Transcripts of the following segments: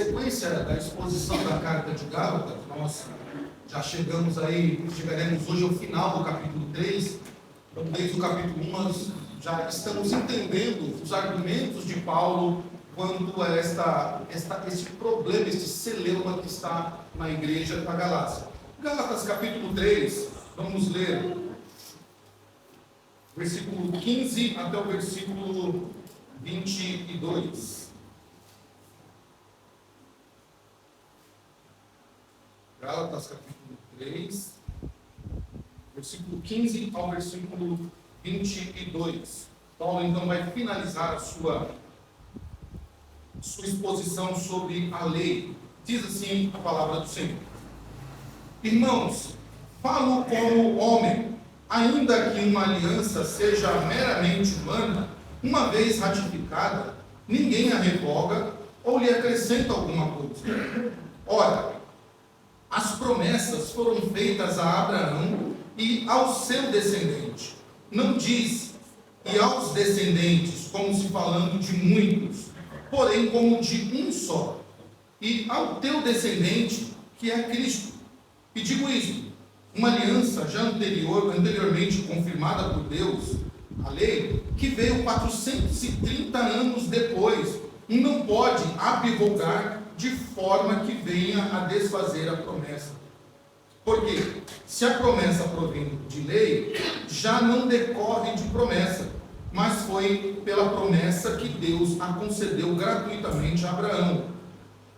sequência da exposição da carta de Gálatas, nós já chegaremos hoje ao final do capítulo 3, então desde o capítulo 1 nós já estamos entendendo os argumentos de Paulo quanto a esse problema, este celeuma que está na igreja da Galácia. Gálatas capítulo 3, vamos ler versículo 15 até o versículo 22. Gálatas capítulo 3, versículo 15 ao versículo 22. Paulo então vai finalizar a sua exposição sobre a lei. Diz assim a palavra do Senhor: Irmãos, falo como homem, ainda que uma aliança seja meramente humana, uma vez ratificada, ninguém a revoga ou lhe acrescenta alguma coisa. Ora, as promessas foram feitas a Abraão e ao seu descendente. Não diz, e aos descendentes, como se falando de muitos, porém como de um só, e ao teu descendente, que é Cristo. E digo isto, uma aliança já anteriormente confirmada por Deus, a lei, que veio 430 anos depois, não pode abrogar de forma que venha a desfazer a promessa. Porque se a promessa provém de lei, já não decorre de promessa, mas foi pela promessa que Deus a concedeu gratuitamente a Abraão.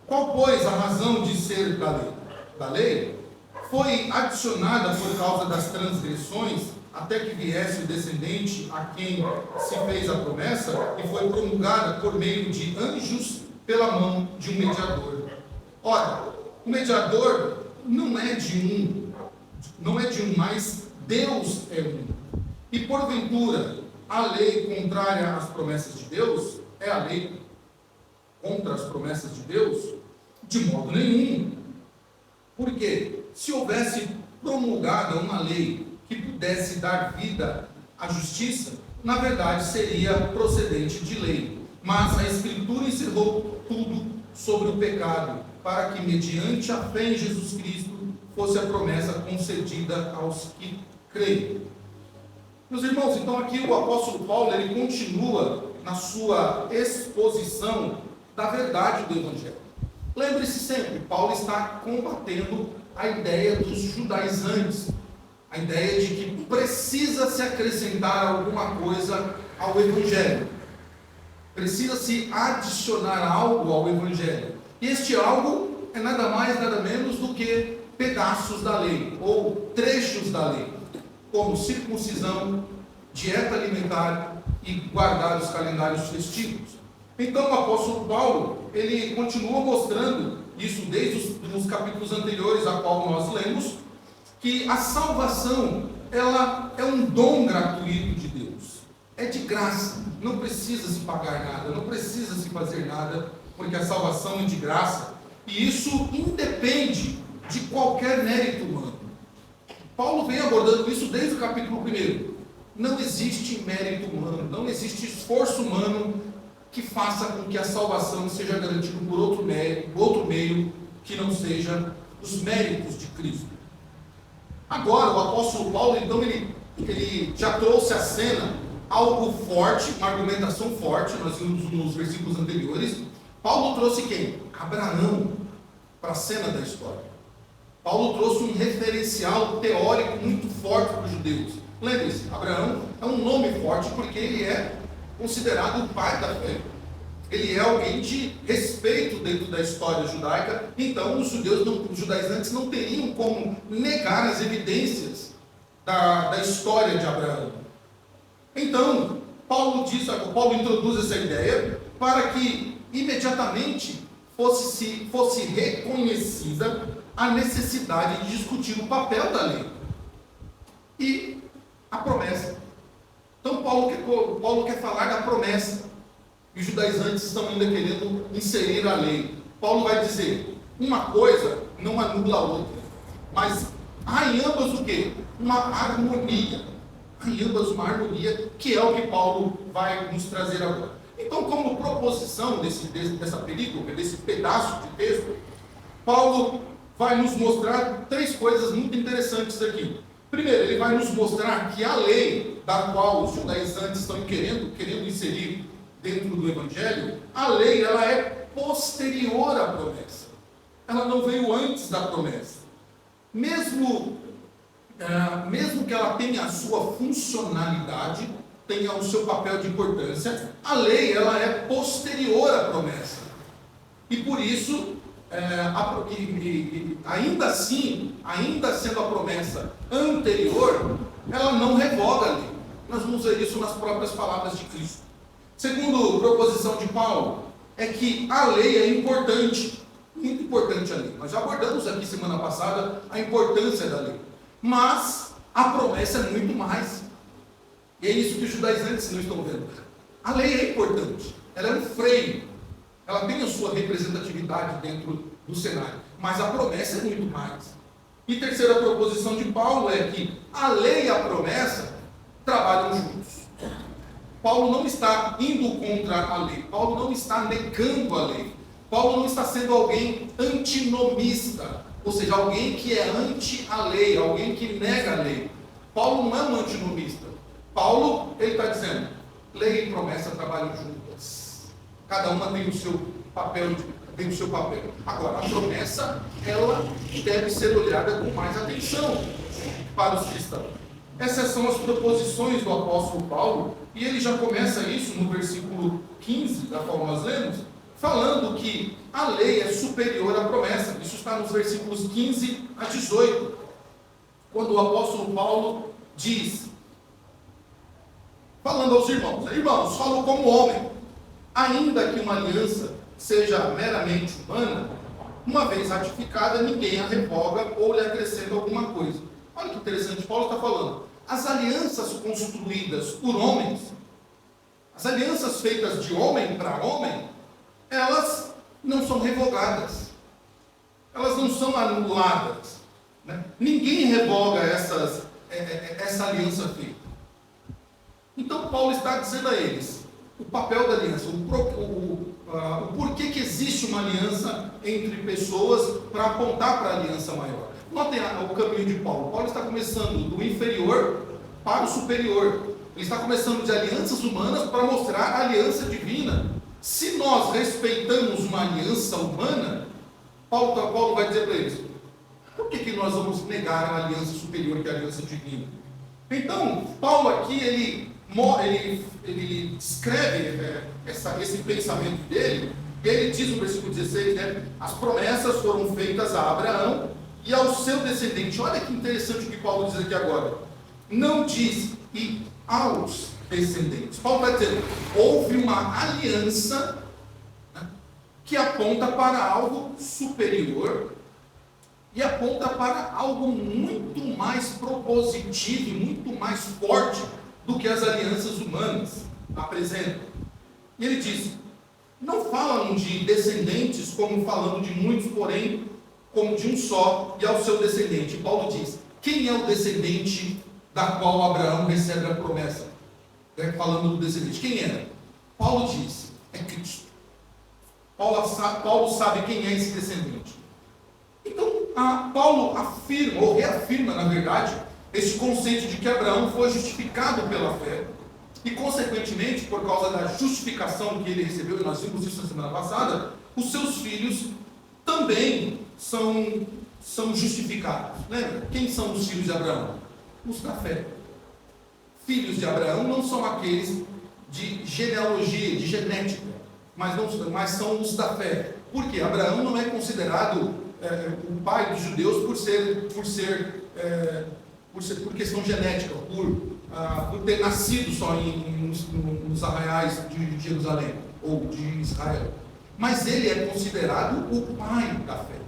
Qual, pois, a razão de ser da lei? Da lei foi adicionada por causa das transgressões, até que viesse o descendente a quem se fez a promessa, e foi promulgada por meio de anjos pela mão de um mediador. Ora, o mediador não é de um, mas Deus é um. E porventura, a lei contrária às promessas de Deus é a lei contra as promessas de Deus? De modo nenhum. Porque se houvesse promulgada uma lei que pudesse dar vida à justiça, na verdade seria procedente de lei. Mas a Escritura encerrou tudo sobre o pecado, para que mediante a fé em Jesus Cristo fosse a promessa concedida aos que creem. Meus irmãos, então aqui o apóstolo Paulo, ele continua na sua exposição da verdade do Evangelho. Lembre-se sempre, Paulo está combatendo a ideia dos judaizantes, a ideia de que precisa se acrescentar alguma coisa ao Evangelho, precisa se adicionar algo ao Evangelho. E este algo é nada mais, nada menos do que pedaços da lei, ou trechos da lei, como circuncisão, dieta alimentar e guardar os calendários festivos. Então o apóstolo Paulo, ele continua mostrando isso desde os capítulos anteriores a qual nós lemos, que a salvação, ela é um dom gratuito de Deus, é de graça, não precisa se pagar nada, não precisa se fazer nada, porque a salvação é de graça, e isso independe de qualquer mérito humano. Paulo vem abordando isso desde o capítulo 1. Não existe mérito humano, não existe esforço humano que faça com que a salvação seja garantida por outro meio que não seja os méritos de Cristo. Agora, o apóstolo Paulo, então, ele já trouxe à cena algo forte, uma argumentação forte. Nós vimos nos versículos anteriores. Paulo trouxe quem? Abraão para a cena da história. Paulo trouxe um referencial teórico muito forte para os judeus. Lembre-se, Abraão é um nome forte porque ele é considerado o pai da fé. Ele é alguém de respeito dentro da história judaica. Então os judaizantes não teriam como negar as evidências da história de Abraão. Então Paulo introduz essa ideia para que imediatamente fosse reconhecida a necessidade de discutir o papel da lei e a promessa. Então Paulo quer falar da promessa, e os judaizantes estão ainda querendo inserir a lei. Paulo vai dizer, uma coisa não anula a outra, mas há em ambas o quê? Uma harmonia. Há em ambas uma harmonia, que é o que Paulo vai nos trazer agora. Então, como proposição dessa perícope, desse pedaço de texto, Paulo vai nos mostrar três coisas muito interessantes aqui. Primeiro, ele vai nos mostrar que a lei da qual os judaizantes estão querendo inserir dentro do Evangelho, a lei ela é posterior à promessa. Ela não veio antes da promessa. Mesmo que ela tenha a sua funcionalidade, tenha o seu papel de importância, a lei ela é posterior à promessa. E por isso, ainda assim, ainda sendo a promessa anterior, ela não revoga a lei. Nós vamos ver isso nas próprias palavras de Cristo. Segundo proposição de Paulo, é que a lei é importante, muito importante a lei. Nós já abordamos aqui semana passada a importância da lei. Mas a promessa é muito mais. E é isso que os judaizantes não estão vendo. A lei é importante, ela é um freio, ela tem a sua representatividade dentro do cenário, mas a promessa é muito mais. E terceira proposição de Paulo é que a lei e a promessa trabalham juntos. Paulo não está indo contra a lei, Paulo não está negando a lei, Paulo não está sendo alguém antinomista, ou seja, alguém que é anti a lei, alguém que nega a lei. Paulo não é um antinomista. Paulo, ele está dizendo, lei e promessa trabalham juntas. Cada uma tem o seu papel, Agora, a promessa, ela deve ser olhada com mais atenção para os cristãos. Essas são as proposições do apóstolo Paulo, e ele já começa isso no versículo 15, da qual nós lemos, falando que a lei é superior à promessa. Isso está nos versículos 15 a 18, quando o apóstolo Paulo diz, falando aos irmãos, falo como homem, ainda que uma aliança seja meramente humana, uma vez ratificada, ninguém a revoga ou lhe acrescenta alguma coisa. Olha que interessante, Paulo está falando. As alianças construídas por homens, as alianças feitas de homem para homem, elas não são revogadas, elas não são anuladas, né? Ninguém revoga essa aliança feita. Então Paulo está dizendo a eles o papel da aliança, o porquê que existe uma aliança entre pessoas para apontar para a aliança maior. Notem o caminho de Paulo. Paulo está começando do inferior para o superior. Ele está começando de alianças humanas para mostrar a aliança divina. Se nós respeitamos uma aliança humana, Paulo vai dizer para eles, por que nós vamos negar a aliança superior que é a aliança divina? Então, Paulo aqui, ele descreve esse pensamento dele. Ele diz no versículo 16, né, as promessas foram feitas a Abraão e ao seu descendente. Olha que interessante o que Paulo diz aqui agora. Não diz e aos descendentes. Paulo vai dizer, houve uma aliança, né, que aponta para algo superior e aponta para algo muito mais propositivo e muito mais forte do que as alianças humanas apresentam. E ele diz, não falam de descendentes como falando de muitos, porém como de um só, e ao seu descendente. Paulo diz, quem é o descendente da qual Abraão recebe a promessa? Falando do descendente, quem é? Paulo diz, é Cristo. Paulo sabe quem é esse descendente. Então, Paulo afirma, ou reafirma, na verdade, esse conceito de que Abraão foi justificado pela fé, e, consequentemente, por causa da justificação que ele recebeu, e nós vimos isso na semana passada, os seus filhos também são justificados. Lembra? Quem são os filhos de Abraão? Os da fé. Filhos de Abraão não são aqueles de genealogia, de genética, mas são os da fé. Por quê? Abraão não é considerado o pai dos judeus por questão genética, por ter nascido só nos arraiais de Jerusalém ou de Israel. Mas ele é considerado o pai da fé.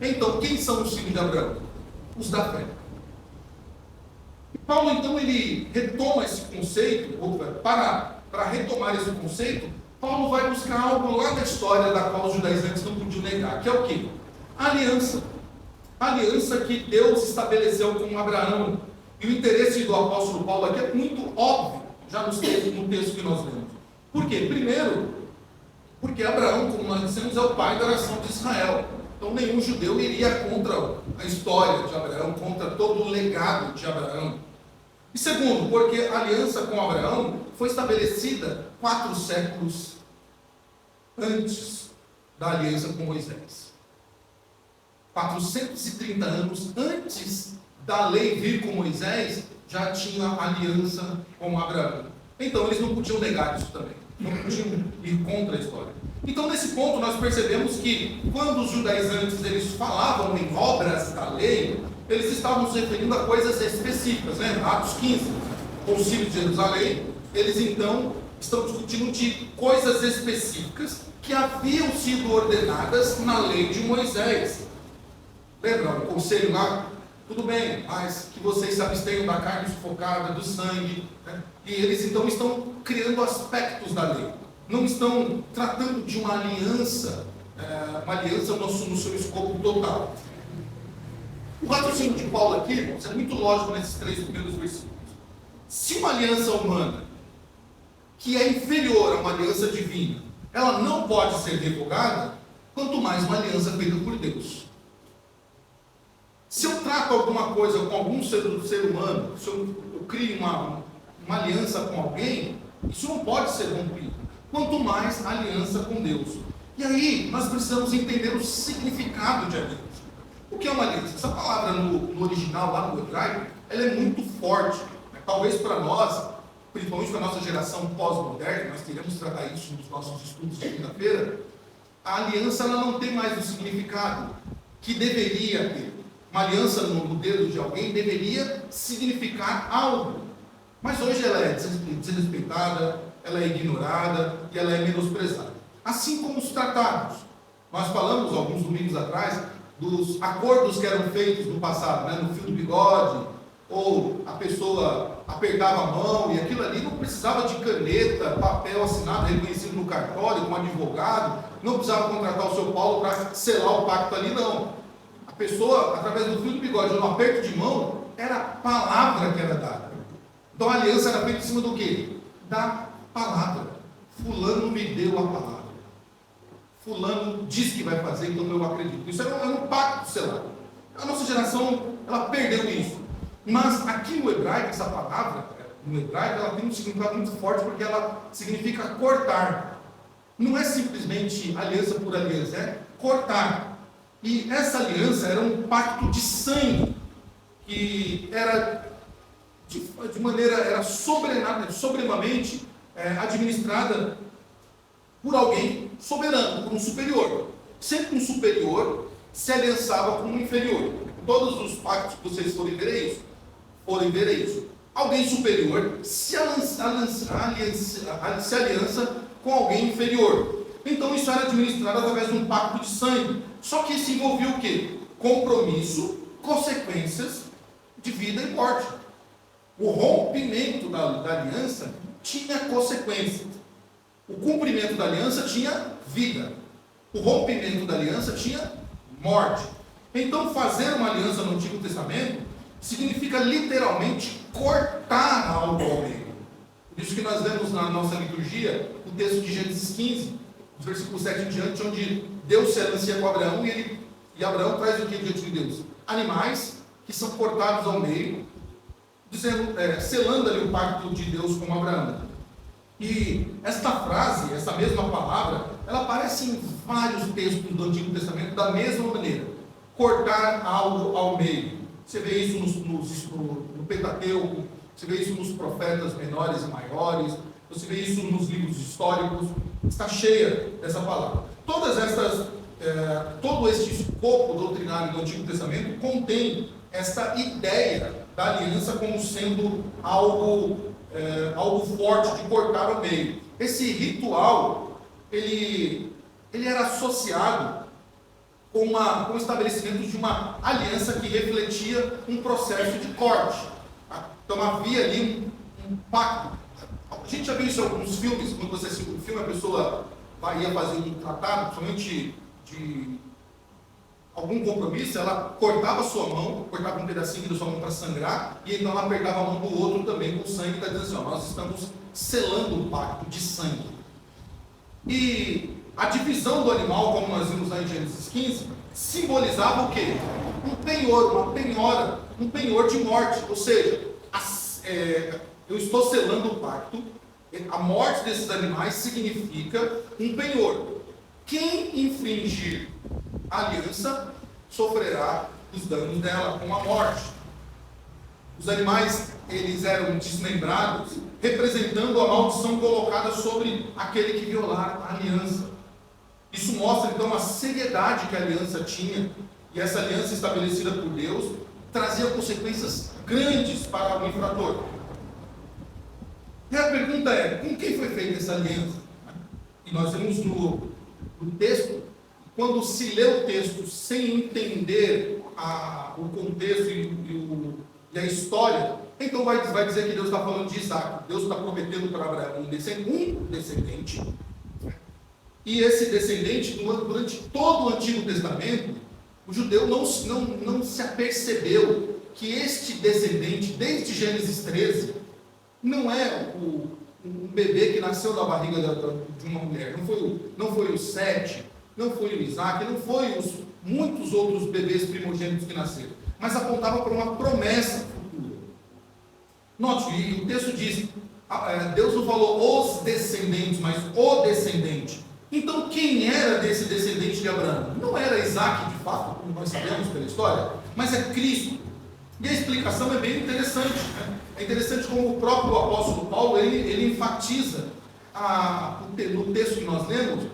Então, quem são os filhos de Abraão? Os da fé. E Paulo, então, ele retoma esse conceito, para retomar esse conceito, Paulo vai buscar algo lá da história da qual os judaizantes não podiam negar, que é o quê? A aliança. A aliança que Deus estabeleceu com Abraão. E o interesse do apóstolo Paulo aqui é muito óbvio, já no texto que nós lemos. Por quê? Primeiro, porque Abraão, como nós dissemos, é o pai da nação de Israel. Então nenhum judeu iria contra a história de Abraão, contra todo o legado de Abraão. E segundo, porque a aliança com Abraão foi estabelecida 4 séculos antes da aliança com Moisés. 430 anos antes da lei vir com Moisés, já tinha aliança com Abraão. Então eles não podiam negar isso também, não podiam ir contra a história. Então nesse ponto nós percebemos que quando os judaizantes eles falavam em obras da lei, eles estavam se referindo a coisas específicas, né? Atos 15, Concílio de Jerusalém, eles então estão discutindo de coisas específicas que haviam sido ordenadas na lei de Moisés. Lembra o conselho lá? Tudo bem, mas que vocês se abstenham da carne sufocada, do sangue, né? E eles então estão criando aspectos da lei. Não estão tratando de uma aliança no seu escopo total. O raciocínio de Paulo aqui, irmãos, é muito lógico nesses 3 primeiros versículos. Se uma aliança humana, que é inferior a uma aliança divina, ela não pode ser revogada, quanto mais uma aliança feita por Deus. Se eu trato alguma coisa com algum ser humano, se eu crio uma aliança com alguém, isso não pode ser rompido. Quanto mais aliança com Deus. E aí, nós precisamos entender o significado de aliança. O que é uma aliança? Essa palavra no original, lá no hebraico, ela é muito forte. Talvez para nós, principalmente para a nossa geração pós-moderna, nós queremos tratar isso nos nossos estudos de quinta-feira, a aliança ela não tem mais o significado que deveria ter. Uma aliança no dedo de alguém deveria significar algo. Mas hoje ela é desrespeitada, ela é ignorada e ela é menosprezada. Assim como os tratados. Nós falamos alguns domingos atrás dos acordos que eram feitos no passado, né? No fio do bigode, ou a pessoa apertava a mão e aquilo ali não precisava de caneta, papel assinado, reconhecido no cartório, com um advogado, não precisava contratar o seu Paulo para selar o pacto ali, não. A pessoa, através do fio do bigode, no aperto de mão, era a palavra que era dada. Então a aliança era feita em cima do quê? Da palavra. Fulano me deu a palavra. Fulano diz que vai fazer, então eu acredito. Isso era um pacto selado. A nossa geração, ela perdeu isso. Mas aqui no hebraico, essa palavra, no hebraico, ela tem um significado muito forte, porque ela significa cortar. Não é simplesmente aliança por aliança, é cortar. E essa aliança era um pacto de sangue, que era era soberanamente administrada por alguém soberano, por um superior. Sempre um superior se aliançava com um inferior. Todos os pactos que vocês forem ver é isso. Alguém superior se aliança com alguém inferior. Então isso era administrado através de um pacto de sangue. Só que isso envolvia o quê? Compromisso, consequências de vida e morte. O rompimento da aliança tinha consequências. O cumprimento da aliança tinha vida. O rompimento da aliança tinha morte. Então, fazer uma aliança no Antigo Testamento significa literalmente cortar algo ao meio. Por isso que nós vemos na nossa liturgia o texto de Gênesis 15, dos versículos 7 em diante, onde Deus se anuncia com Abraão e Abraão traz o que diante de Deus? Animais que são cortados ao meio, selando ali o pacto de Deus com Abraão. E esta frase, essa mesma palavra, ela aparece em vários textos do Antigo Testamento da mesma maneira. Cortar algo ao meio. Você vê isso no Pentateuco, você vê isso nos profetas menores e maiores, você vê isso nos livros históricos, está cheia dessa palavra. Todo este escopo doutrinário do Antigo Testamento contém essa ideia da aliança como sendo algo forte de cortar ao meio. Esse ritual, ele era associado com o estabelecimento de uma aliança que refletia um processo de corte. Então havia ali um pacto. A gente já viu isso em alguns filmes, quando você assiste um filme, a pessoa ia fazer um tratado, principalmente de algum compromisso, ela cortava a sua mão, cortava um pedacinho da sua mão para sangrar, e então ela apertava a mão do outro também com sangue, está dizendo assim, nós estamos selando um pacto de sangue. E a divisão do animal, como nós vimos lá em Gênesis 15, simbolizava o quê? Um penhor, uma penhora, um penhor de morte. Ou seja, eu estou selando o pacto. A morte desses animais significa um penhor. Quem infringir a aliança sofrerá os danos dela com a morte. Os animais, eles eram desmembrados, representando a maldição colocada sobre aquele que violar a aliança. Isso mostra então a seriedade que a aliança tinha, e essa aliança estabelecida por Deus trazia consequências grandes para o infrator. E a pergunta é, com quem foi feita essa aliança? E nós vemos no texto, quando se lê o texto sem entender o contexto e a história, então vai dizer que Deus está falando de Isaac. Deus está prometendo para Abraão um descendente. E esse descendente, durante todo o Antigo Testamento, o judeu não se apercebeu que este descendente, desde Gênesis 13, não é um bebê que nasceu da barriga de uma mulher. Não foi o Sete, não foi o Isaac, não foi muitos outros bebês primogênitos que nasceram, mas apontava para uma promessa futura. Note, e o texto diz, Deus não falou os descendentes, mas o descendente. Então, quem era desse descendente de Abraão? Não era Isaac, de fato, como nós sabemos pela história, mas é Cristo. E a explicação é bem interessante, né? É interessante como o próprio apóstolo Paulo, ele enfatiza no texto que nós lemos,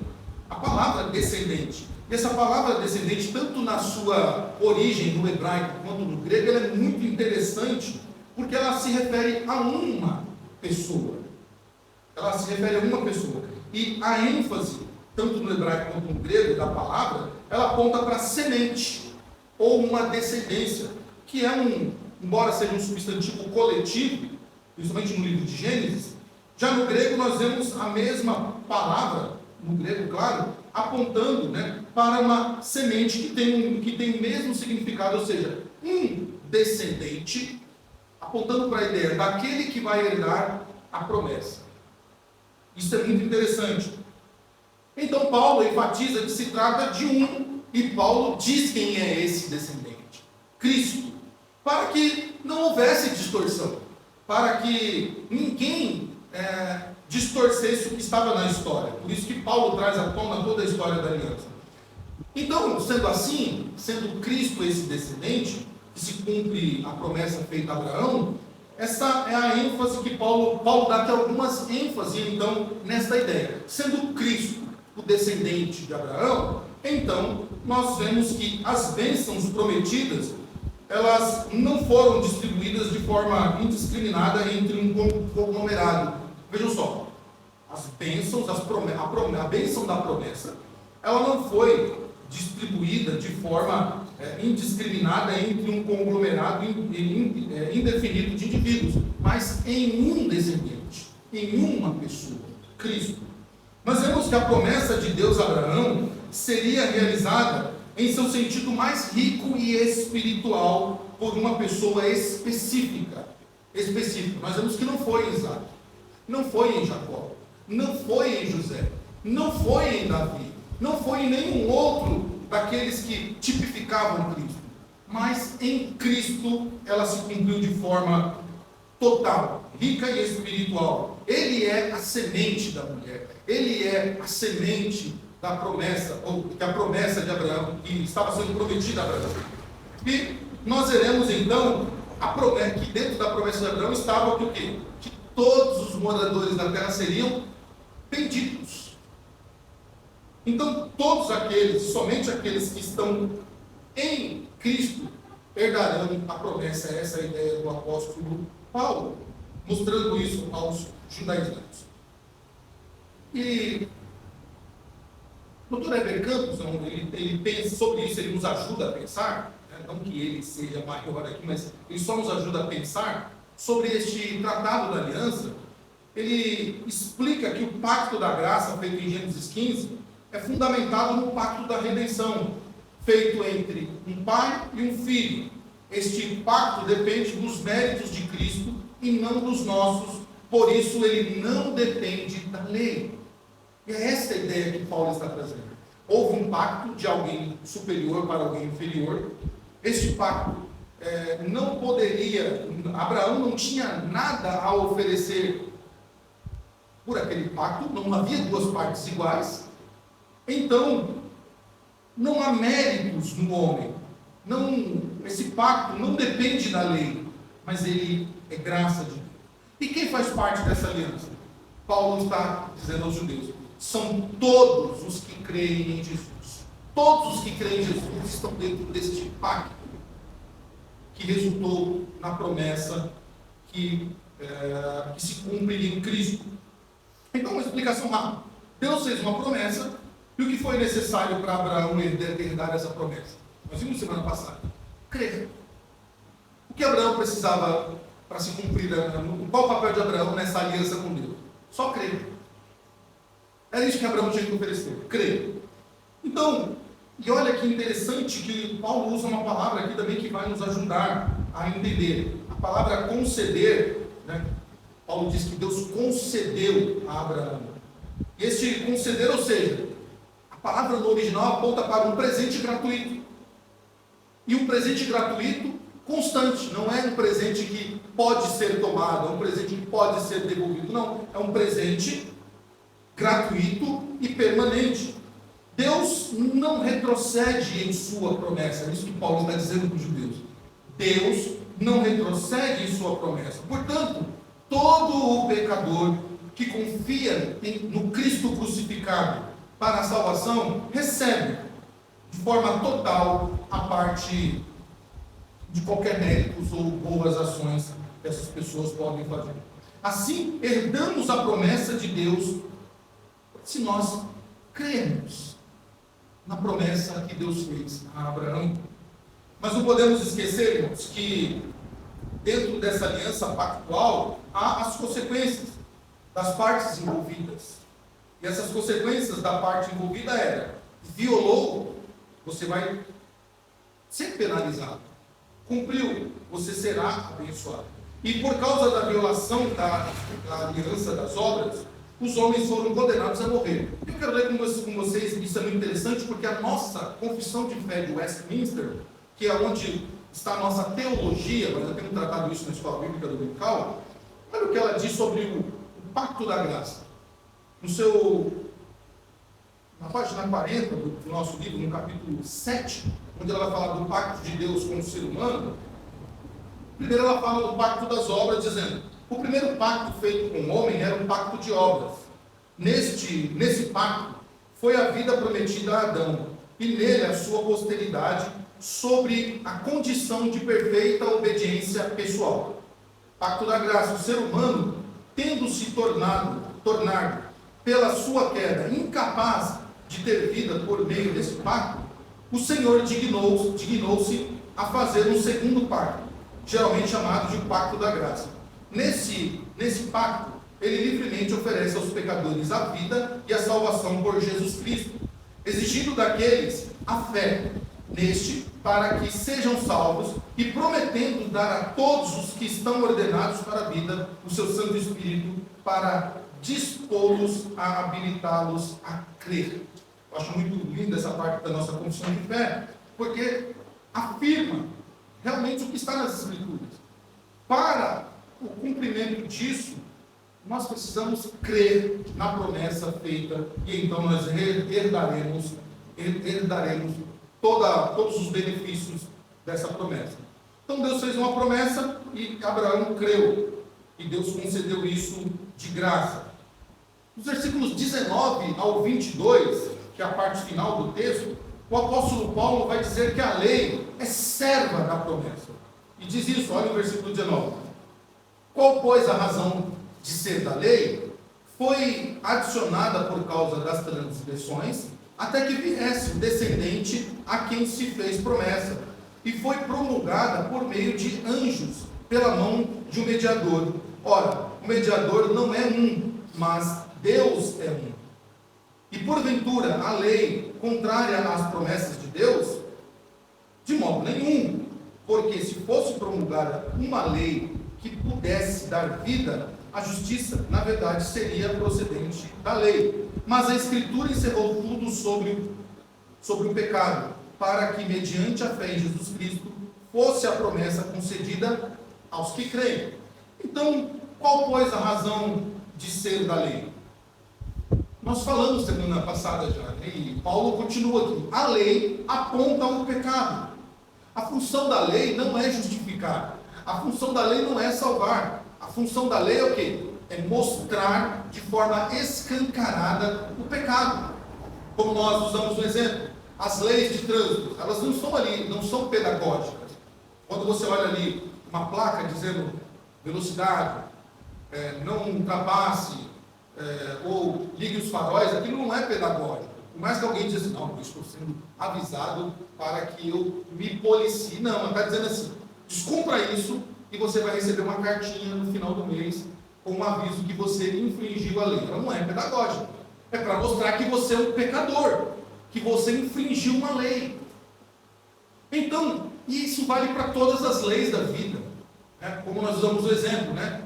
a palavra descendente. E essa palavra descendente, tanto na sua origem no hebraico quanto no grego, ela é muito interessante, porque ela se refere a uma pessoa. Ela se refere a uma pessoa. E a ênfase, tanto no hebraico quanto no grego, da palavra, ela aponta para semente, ou uma descendência, que é embora seja um substantivo coletivo, principalmente no livro de Gênesis, já no grego nós vemos a mesma palavra, no grego, claro, apontando, né, para uma semente que tem o mesmo significado, ou seja, um descendente, apontando para a ideia daquele que vai herdar a promessa. Isso é muito interessante. Então Paulo enfatiza que se trata de e Paulo diz quem é esse descendente: Cristo, para que não houvesse distorção, para que ninguém distorcesse o que estava na história. Por isso que Paulo traz à tona toda a história da aliança. Então, sendo assim, sendo Cristo esse descendente, que se cumpre a promessa feita a Abraão, essa é a ênfase que Paulo dá até algumas ênfases, então, nesta ideia. Sendo Cristo o descendente de Abraão, então, nós vemos que as bênçãos prometidas, elas não foram distribuídas de forma indiscriminada entre um conglomerado. Vejam só, as bênçãos, a bênção da promessa, ela não foi distribuída de forma indiscriminada entre um conglomerado indefinido de indivíduos, mas em um descendente, em uma pessoa, Cristo. Nós vemos que a promessa de Deus a Abraão seria realizada em seu sentido mais rico e espiritual por uma pessoa específica. Nós vemos que não foi em Isaac, não foi em Jacó, não foi em José, não foi em Davi, não foi em nenhum outro daqueles que tipificavam Cristo, mas em Cristo ela se cumpriu de forma total, rica e espiritual. Ele é a semente da mulher, ele é a semente da promessa, ou que a promessa de Abraão, que estava sendo prometida a Abraão. E nós veremos então que dentro da promessa de Abraão estava o quê? Que todos os moradores da terra seriam benditos. Então todos aqueles, somente aqueles que estão em Cristo, herdarão a promessa. Essa é a ideia do apóstolo Paulo, mostrando isso aos judaizantes. E o Dr. Heber Campos, ele pensa sobre isso, ele nos ajuda a pensar, né? Não que ele seja maior aqui, mas ele só nos ajuda a pensar sobre este tratado da aliança. Ele explica que o pacto da graça, feito em Gênesis 15, é fundamentado no pacto da redenção, feito entre um pai e um filho. Este pacto depende dos méritos de Cristo e não dos nossos, por isso ele não depende da lei. E é essa a ideia que Paulo está trazendo. Houve um pacto de alguém superior para alguém inferior. Este pacto não poderia, Abraão não tinha nada a oferecer por aquele pacto, não havia duas partes iguais. Então, não há méritos no homem. Esse pacto não depende da lei, mas ele é graça de Deus. E quem faz parte dessa aliança? Paulo está dizendo aos judeus: são todos os que creem em Jesus. Todos os que creem em Jesus estão dentro deste pacto, que resultou na promessa que se cumpre em Cristo. Então, uma explicação rápida. Deus fez uma promessa, e o que foi necessário para Abraão herdar essa promessa? Nós vimos semana passada. Crer. O que Abraão precisava para se cumprir? Qual o papel de Abraão nessa aliança com Deus? Só crer. Era isso que Abraão tinha que oferecer. Crer. Então, e olha que interessante que Paulo usa uma palavra aqui também que vai nos ajudar a entender. A palavra conceder, né? Paulo diz que Deus concedeu a Abraão. E este conceder, ou seja, a palavra no original aponta para um presente gratuito. E um presente gratuito constante, não é um presente que pode ser tomado, é um presente que pode ser devolvido, não. É um presente gratuito e permanente. Deus não retrocede em sua promessa, é isso que Paulo está dizendo para os judeus. Deus não retrocede em sua promessa. Portanto, todo o pecador que confia no Cristo crucificado para a salvação, recebe de forma total a parte de qualquer méritos ou boas ações que essas pessoas podem fazer. Assim, herdamos a promessa de Deus se nós cremos na promessa que Deus fez a Abraão. Mas não podemos esquecer, irmãos, que dentro dessa aliança pactual há as consequências das partes envolvidas. E essas consequências da parte envolvida era: violou, você vai ser penalizado. Cumpriu, você será abençoado. E por causa da violação da aliança das obras, os homens foram condenados a morrer. Eu quero ler com vocês, isso é muito interessante, porque a nossa confissão de fé de Westminster, que é onde está a nossa teologia, nós já temos tratado isso na Escola Bíblica Dominical, olha o que ela diz sobre o pacto da graça. Na página 40 do nosso livro, no capítulo 7, onde ela vai falar do pacto de Deus com o ser humano, primeiro ela fala do pacto das obras, dizendo: o primeiro pacto feito com o homem era um pacto de obras. Nesse pacto foi a vida prometida a Adão, e nele a sua posteridade, sobre a condição de perfeita obediência pessoal. Pacto da graça: o ser humano, tendo se tornado pela sua queda incapaz de ter vida por meio desse pacto, o Senhor dignou-se a fazer um segundo pacto, geralmente chamado de pacto da graça. Nesse pacto, ele livremente oferece aos pecadores a vida e a salvação por Jesus Cristo, exigindo daqueles a fé neste, para que sejam salvos, e prometendo dar a todos os que estão ordenados para a vida o seu Santo Espírito, para dispô-los a habilitá-los a crer. Eu acho muito linda essa parte da nossa confissão de fé, porque afirma realmente o que está nas Escrituras. Para o cumprimento disso, nós precisamos crer na promessa feita, e então nós herdaremos todos os benefícios dessa promessa. Então Deus fez uma promessa e Abraão creu, e Deus concedeu isso de graça. Nos versículos 19 ao 22, que é a parte final do texto, o apóstolo Paulo vai dizer que a lei é serva da promessa. E diz isso, olha o versículo 19. Qual, pois, a razão de ser da lei? Foi adicionada por causa das transgressões, até que viesse o descendente a quem se fez promessa, e foi promulgada por meio de anjos, pela mão de um mediador. Ora, o mediador não é um, mas Deus é um. E porventura a lei contrária às promessas de Deus? De modo nenhum, porque se fosse promulgada uma lei que pudesse dar vida, a justiça, na verdade, seria procedente da lei. Mas a Escritura encerrou tudo sobre o pecado, para que, mediante a fé em Jesus Cristo, fosse a promessa concedida aos que creem. Então, qual, pois, a razão de ser da lei? Nós falamos semana passada já, né? E Paulo continua aqui. A lei aponta ao pecado. A função da lei não é justificar. A função da lei não é salvar. A função da lei é o quê? É mostrar de forma escancarada o pecado. Como nós usamos no exemplo, as leis de trânsito, elas não são ali, não são pedagógicas. Quando você olha ali uma placa dizendo velocidade, não ultrapasse, ou ligue os faróis, aquilo não é pedagógico. Por mais que alguém diga assim, não, eu estou sendo avisado para que eu me policie. Não, mas está dizendo assim, descumpra isso e você vai receber uma cartinha no final do mês com um aviso que você infringiu a lei. Ela não é pedagógica. É para mostrar que você é um pecador, que você infringiu uma lei. Então, isso vale para todas as leis da vida. Né? Como nós usamos o exemplo, né?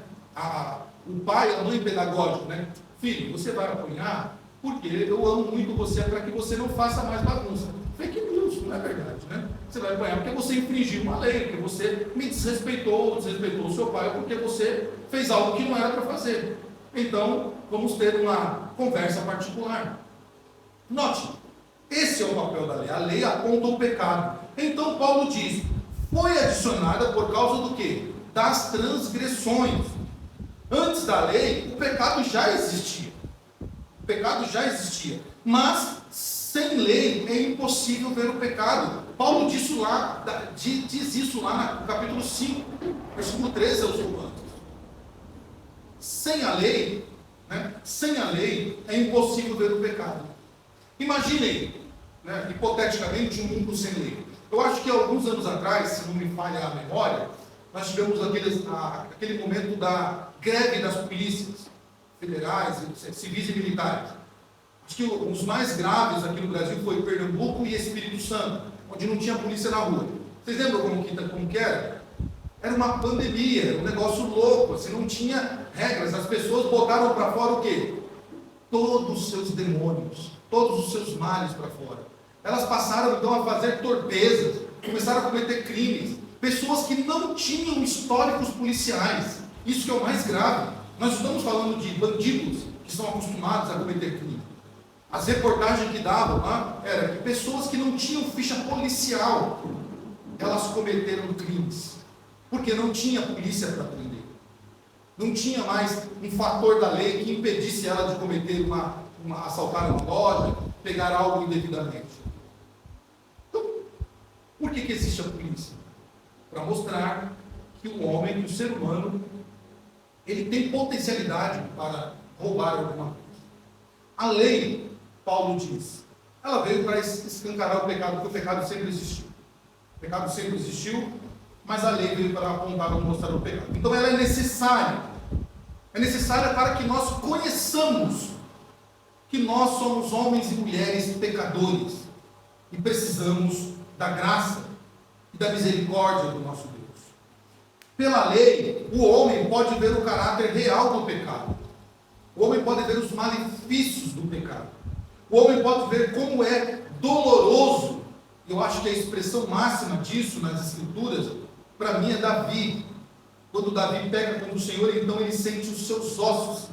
O pai, a mãe pedagógico, né? Filho, você vai apanhar porque eu amo muito você para que você não faça mais bagunça. Fake news, não é verdade, né? Você vai apanhar porque você infringiu uma lei, porque você me desrespeitou o seu pai, ou porque você fez algo que não era para fazer. Então, vamos ter uma conversa particular. Note, esse é o papel da lei. A lei aponta o pecado. Então, Paulo diz, foi adicionada por causa do quê? Das transgressões. Antes da lei, o pecado já existia. O pecado já existia. Mas, sem lei, é impossível ver o pecado. Paulo diz isso lá no capítulo 5, versículo 13 aos Romanos. Sem a lei, né? Sem a lei, é impossível ver o pecado. Imaginem, né, hipoteticamente, um mundo sem lei. Eu acho que alguns anos atrás, se não me falha a memória, nós tivemos aquele momento da greve das polícias federais, civis e militares. Acho que os mais graves aqui no Brasil foi Pernambuco e Espírito Santo, onde não tinha polícia na rua. Vocês lembram como que era? Era uma pandemia, um negócio louco, assim, não tinha regras. As pessoas botaram para fora o quê? Todos os seus demônios, todos os seus males para fora. Elas passaram então a fazer torpezas, começaram a cometer crimes. Pessoas que não tinham históricos policiais. Isso que é o mais grave. Nós estamos falando de bandidos que estão acostumados a cometer crime. As reportagens que davam lá era que pessoas que não tinham ficha policial, elas cometeram crimes. Porque não tinha polícia para prender. Não tinha mais um fator da lei que impedisse ela de cometer assaltar uma loja, pegar algo indevidamente. Então, por que existe a polícia? Para mostrar que o homem, que o ser humano, ele tem potencialidade para roubar alguma coisa. A lei, Paulo diz, ela veio para escancarar o pecado, porque o pecado sempre existiu. O pecado sempre existiu, mas a lei veio para apontar e mostrar o pecado. Então ela é necessária. É necessária para que nós conheçamos que nós somos homens e mulheres pecadores e precisamos da graça e da misericórdia do nosso Deus. Pela lei, o homem pode ver o caráter real do pecado. O homem pode ver os malefícios do pecado. O homem pode ver como é doloroso. Eu acho que a expressão máxima disso nas Escrituras, para mim, é Davi. Quando Davi peca contra o Senhor, então ele sente os seus ossos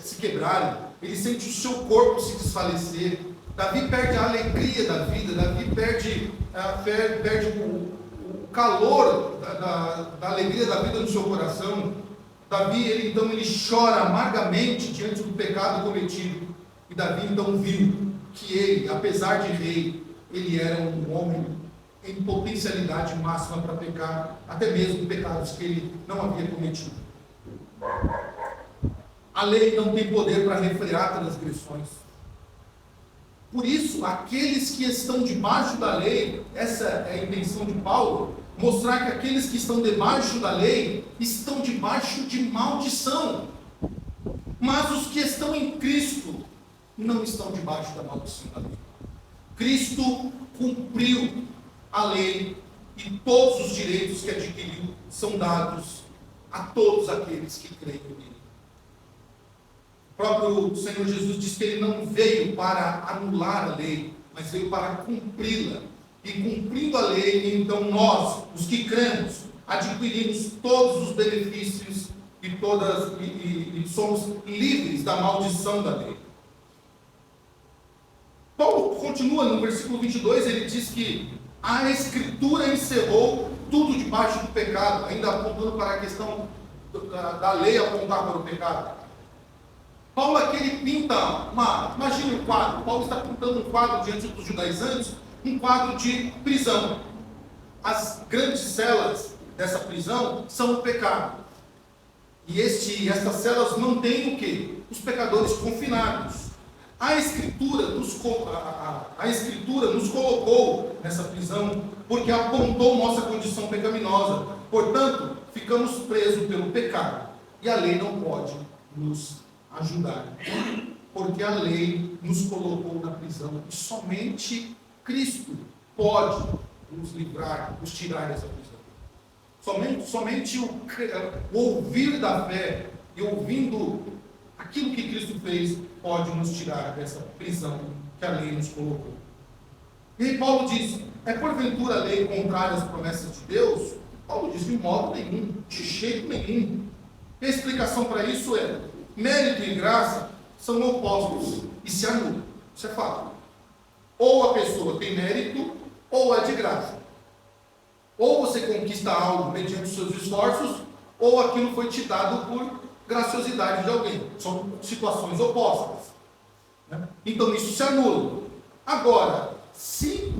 se quebrarem. Ele sente o seu corpo se desfalecer. Davi perde a alegria da vida. Davi perde o calor da alegria da vida no seu coração. Davi, ele chora amargamente diante do pecado cometido. E Davi então viu que ele, apesar de rei, ele era um homem em potencialidade máxima para pecar, até mesmo pecados que ele não havia cometido. A lei não tem poder para refrear transgressões. Por isso, aqueles que estão debaixo da lei, essa é a intenção de Paulo, mostrar que aqueles que estão debaixo da lei estão debaixo de maldição. Mas os que estão em Cristo não estão debaixo da maldição da lei. Cristo cumpriu a lei e todos os direitos que adquiriu são dados a todos aqueles que creem nele. O próprio Senhor Jesus disse que Ele não veio para anular a lei, mas veio para cumpri-la. E cumprindo a lei, então nós, os que cremos, adquirimos todos os benefícios e somos livres da maldição da lei. Paulo continua no versículo 22, ele diz que a Escritura encerrou tudo debaixo do pecado, ainda apontando para a questão da lei apontar para o pecado. Paulo aqui ele pinta imagine um quadro. Paulo está pintando um quadro diante dos judaizantes, um quadro de prisão. As grandes celas dessa prisão são o pecado. E estas celas mantêm o quê? Os pecadores confinados. A Escritura nos colocou nessa prisão porque apontou nossa condição pecaminosa. Portanto, ficamos presos pelo pecado. E a lei não pode nos ajudar. Porque a lei nos colocou na prisão. E somente Cristo pode nos livrar, nos tirar dessa prisão. Somente o ouvir da fé e ouvindo aquilo que Cristo fez pode nos tirar dessa prisão que a lei nos colocou. E aí Paulo diz, é porventura a lei contrária às promessas de Deus? Paulo diz, de modo nenhum, de jeito nenhum. E a explicação para isso é, mérito e graça são opostos e se anulam. Isso é fato. Ou a pessoa tem mérito, ou é de graça. Ou você conquista algo mediante os seus esforços, ou aquilo foi te dado por graciosidade de alguém. São situações opostas. Né? Então isso se anula. Agora, se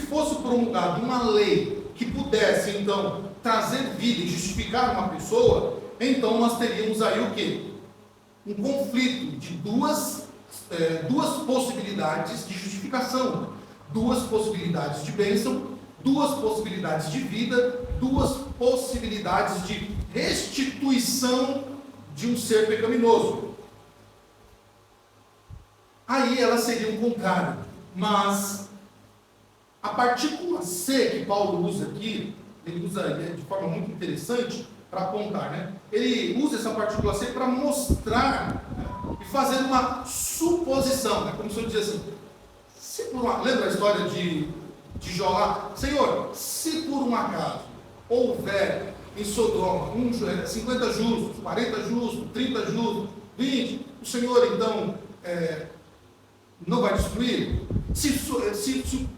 fosse promulgada uma lei que pudesse, então, trazer vida e justificar uma pessoa, então nós teríamos aí o quê? Um conflito de duas possibilidades de justificação, duas possibilidades de bênção, duas possibilidades de vida, duas possibilidades de restituição de um ser pecaminoso. Aí ela seria o contrário. Mas a partícula C que Paulo usa aqui, ele usa de forma muito interessante para apontar, né? Ele usa essa partícula C para mostrar, né, e fazer uma suposição, né? Como se eu dissesse assim, lembra a história de Jó lá? Senhor, se por um acaso houver em Sodoma 50 justos, 40 justos, 30 justos, 20, o Senhor então não vai destruir? Se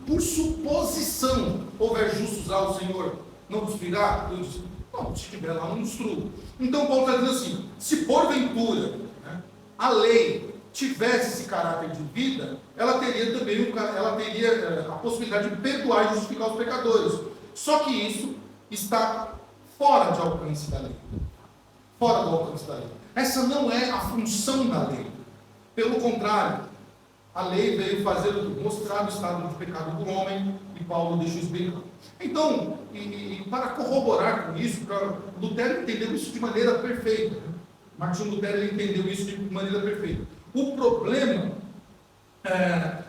por suposição houver justos lá, o Senhor não destruirá? Eu disse, não, se estiver lá, não destrua. Então Paulo está dizendo assim, se porventura, né, a lei tivesse esse caráter de vida, ela teria também a possibilidade de perdoar e justificar os pecadores. Só que isso está fora de alcance da lei. Fora do alcance da lei. Essa não é a função da lei. Pelo contrário, a lei veio mostrar o estado de pecado do homem, e Paulo deixou isso bem claro. Então, para corroborar com isso, Lutero entendeu isso de maneira perfeita. Martinho Lutero entendeu isso de maneira perfeita. O problema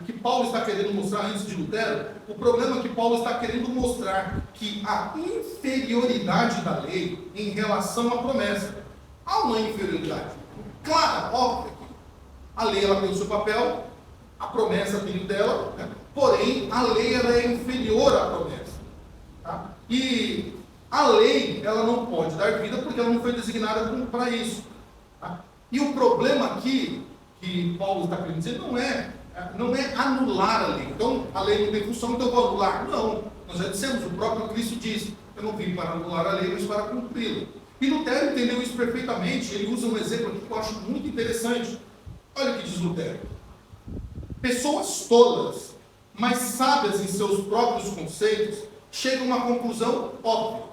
que Paulo está querendo mostrar antes de Lutero, o problema é que Paulo está querendo mostrar que a inferioridade da lei em relação à promessa. Há uma inferioridade clara, óbvia. A lei ela tem o seu papel, a promessa tem o dela, né? Porém a lei ela é inferior à promessa. Tá? E a lei ela não pode dar vida porque ela não foi designada para isso. Tá? E o problema aqui que Paulo está querendo dizer não é anular a lei. Então a lei não tem função, então eu vou anular. Não, nós já dissemos, o próprio Cristo diz, eu não vim para anular a lei, mas para cumpri-la. E Lutero entendeu isso perfeitamente. Ele usa um exemplo aqui que eu acho muito interessante. Olha o que diz Lutero. Pessoas tolas, mas sábias em seus próprios conceitos, chegam a uma conclusão óbvia.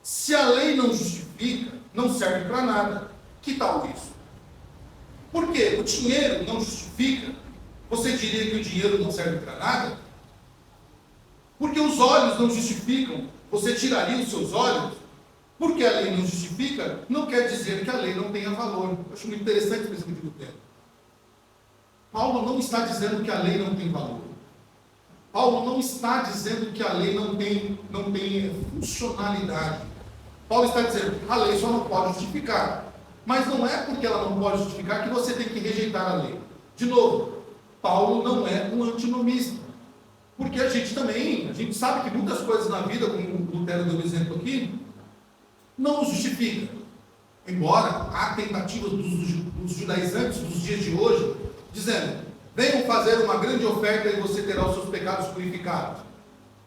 Se a lei não justifica, não serve para nada. Que tal isso? Por quê? O dinheiro não justifica. Você diria que o dinheiro não serve para nada? Porque os olhos não justificam. Você tiraria os seus olhos? Porque a lei não justifica, não quer dizer que a lei não tenha valor. Eu acho muito interessante o pensamento de Lutero. Paulo não está dizendo que a lei não tem valor. Paulo não está dizendo que a lei não tem funcionalidade. Paulo está dizendo que a lei só não pode justificar. Mas não é porque ela não pode justificar que você tem que rejeitar a lei. De novo, Paulo não é um antinomista. Porque a gente sabe que muitas coisas na vida, como o Lutero deu exemplo aqui, não justifica. Embora há tentativas dos judaizantes dos dias de hoje, dizendo, venham fazer uma grande oferta e você terá os seus pecados purificados.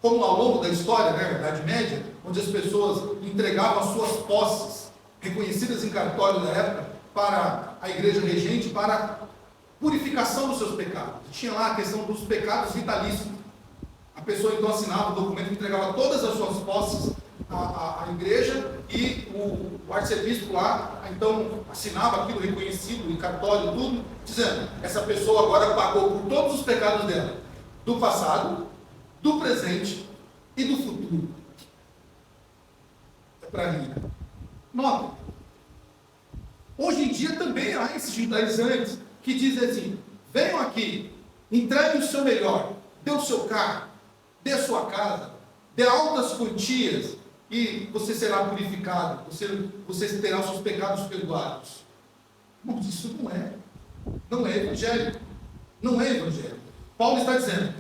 Como ao longo da história, né, da Idade Média, onde as pessoas entregavam as suas posses, reconhecidas em cartório da época, para a igreja regente, para purificação dos seus pecados. Tinha lá a questão dos pecados vitalícios. A pessoa então assinava o documento que entregava todas as suas posses à igreja e o arcebispo lá, então, assinava aquilo reconhecido em cartório, tudo, dizendo, essa pessoa agora pagou por todos os pecados dela, do passado, do presente e do futuro. É para rir. Nota, hoje em dia também há esses judaizantes que dizem assim, venham aqui, entregue o seu melhor, dê o seu carro, dê a sua casa, dê altas quantias e você será purificado, você terá os seus pecados perdoados. Mas isso não é evangelho. Não é evangelho. Paulo está dizendo,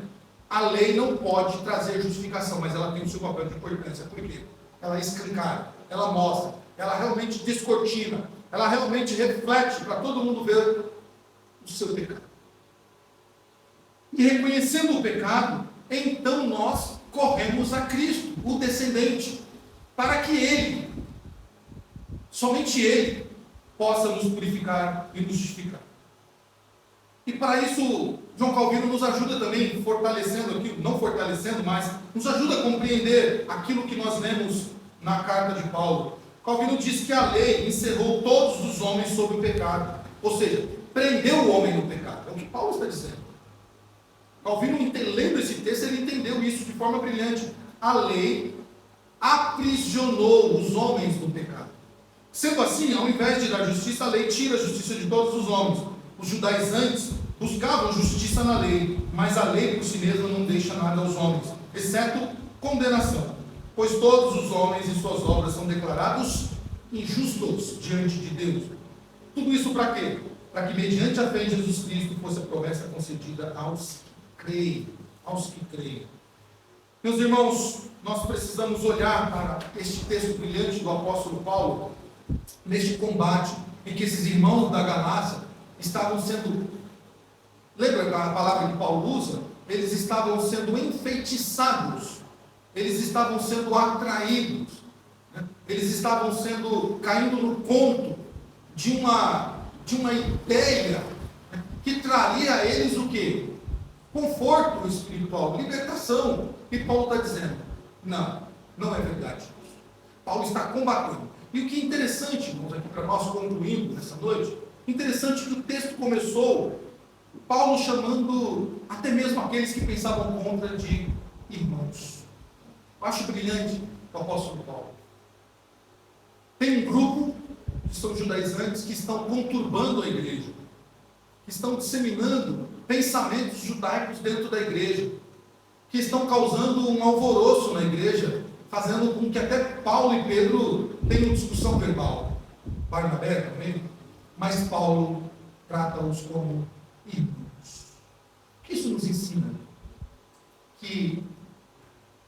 a lei não pode trazer justificação, mas ela tem o seu papel de importância. Por quê? Ela escancara, ela mostra, ela realmente descortina, ela realmente reflete para todo mundo ver o seu pecado. E reconhecendo o pecado, então nós corremos a Cristo, o descendente, para que Ele, somente Ele, possa nos purificar e nos justificar. E para isso, João Calvino nos ajuda também, fortalecendo aquilo, não fortalecendo, mas nos ajuda a compreender aquilo que nós lemos na carta de Paulo. Calvino diz que a lei encerrou todos os homens sob o pecado, ou seja, prendeu o homem no pecado. É o que Paulo está dizendo. Calvino, lendo esse texto, ele entendeu isso de forma brilhante. A lei aprisionou os homens do pecado. Sendo assim, ao invés de dar justiça, a lei tira a justiça de todos os homens. Os judaizantes buscavam justiça na lei, mas a lei por si mesma não deixa nada aos homens, exceto condenação. Pois todos os homens e suas obras são declarados injustos diante de Deus. Tudo isso para quê? Para que mediante a fé em Jesus Cristo fosse a promessa concedida aos que creem. Aos que creem. Meus irmãos, nós precisamos olhar para este texto brilhante do apóstolo Paulo, neste combate em que esses irmãos da Galácia estavam sendo, lembra a palavra que Paulo usa? Eles estavam sendo enfeitiçados, eles estavam sendo atraídos, né? Eles estavam caindo no conto de uma ideia, né, que traria a eles o quê? Conforto espiritual, libertação. E Paulo está dizendo, não é verdade. Paulo está combatendo. E o que é interessante, irmãos, aqui para nós concluindo nessa noite, interessante que o texto começou, Paulo chamando até mesmo aqueles que pensavam contra de irmãos. Eu acho brilhante o apóstolo Paulo. Tem um grupo que são judaizantes que estão conturbando a igreja, que estão disseminando pensamentos judaicos dentro da igreja, que estão causando um alvoroço na igreja, fazendo com que até Paulo e Pedro tenham discussão verbal. Barnabé também. Mas Paulo trata-os como irmãos. O que isso nos ensina? Que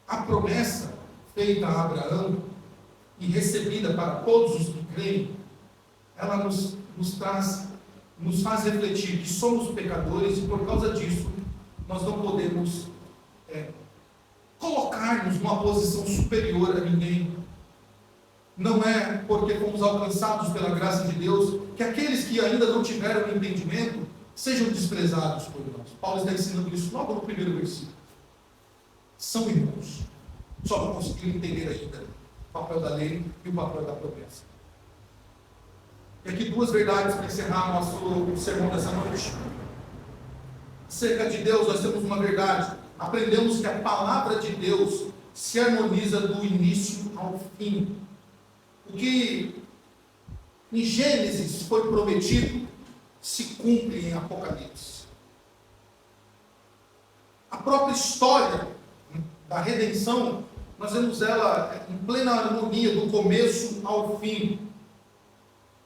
a promessa feita a Abraão e recebida para todos os que creem, ela nos faz refletir que somos pecadores e por causa disso nós não podemos colocar-nos numa posição superior a ninguém. Não é porque fomos alcançados pela graça de Deus que aqueles que ainda não tiveram entendimento sejam desprezados por nós. Paulo está ensinando isso logo no primeiro versículo. São irmãos, só não conseguiram entender ainda o papel da lei e o papel da promessa. E aqui duas verdades para encerrar nosso sermão dessa noite. Acerca de Deus, nós temos uma verdade. Aprendemos que a palavra de Deus se harmoniza do início ao fim. O que em Gênesis foi prometido se cumpre em Apocalipse. A própria história da redenção, nós vemos ela em plena harmonia do começo ao fim.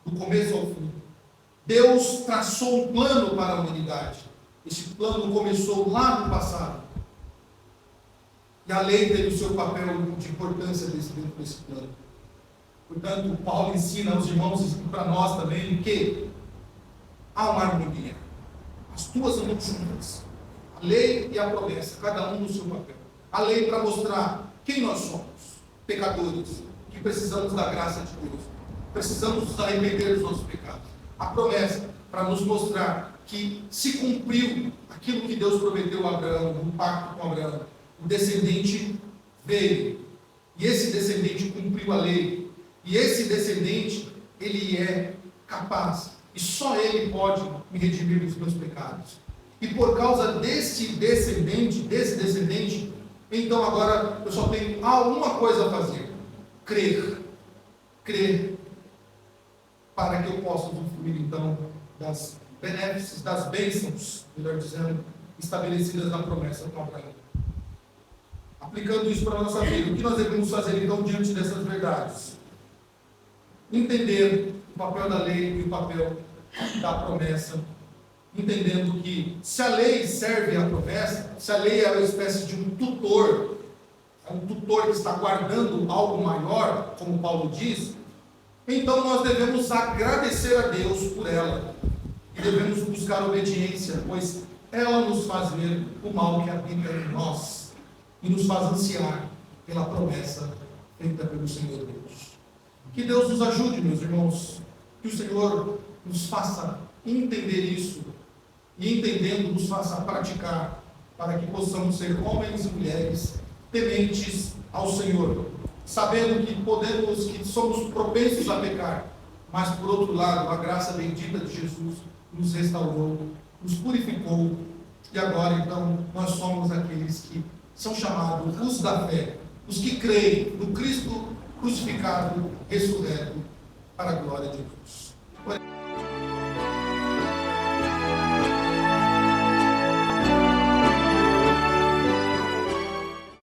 do começo ao fim. Deus traçou um plano para a humanidade. Esse plano começou lá no passado. E a lei teve o seu papel de importância dentro desse plano. Portanto, Paulo ensina aos irmãos e para nós também que há uma harmonia. As duas andam juntas. A lei e a promessa, cada um no seu papel. A lei para mostrar quem nós somos, pecadores, que precisamos da graça de Deus. Precisamos nos arrepender dos nossos pecados. A promessa para nos mostrar que se cumpriu aquilo que Deus prometeu a Abraão, no pacto com Abraão. O descendente veio, e esse descendente cumpriu a lei, e esse descendente, ele é capaz, e só ele pode me redimir dos meus pecados. E por causa desse descendente, então agora eu só tenho uma coisa a fazer: crer, para que eu possa usufruir então das benéficos, das bênçãos, melhor dizendo, estabelecidas na promessa com Abraão. Aplicando isso para a nossa vida, o que nós devemos fazer então diante dessas verdades? Entender o papel da lei e o papel da promessa, entendendo que se a lei serve à promessa, se a lei é uma espécie de um tutor, é um tutor que está guardando algo maior, como Paulo diz, então nós devemos agradecer a Deus por ela e devemos buscar obediência, pois ela nos faz ver o mal que habita em nós e nos faz ansiar pela promessa feita pelo Senhor Deus. Que Deus nos ajude, meus irmãos, que o Senhor nos faça entender isso e, entendendo, nos faça praticar, para que possamos ser homens e mulheres tementes ao Senhor, sabendo que somos propensos a pecar, mas por outro lado, a graça bendita de Jesus nos restaurou, nos purificou, e agora então nós somos aqueles que são chamados os da fé, os que creem no Cristo crucificado, ressurreto, para a glória de Deus.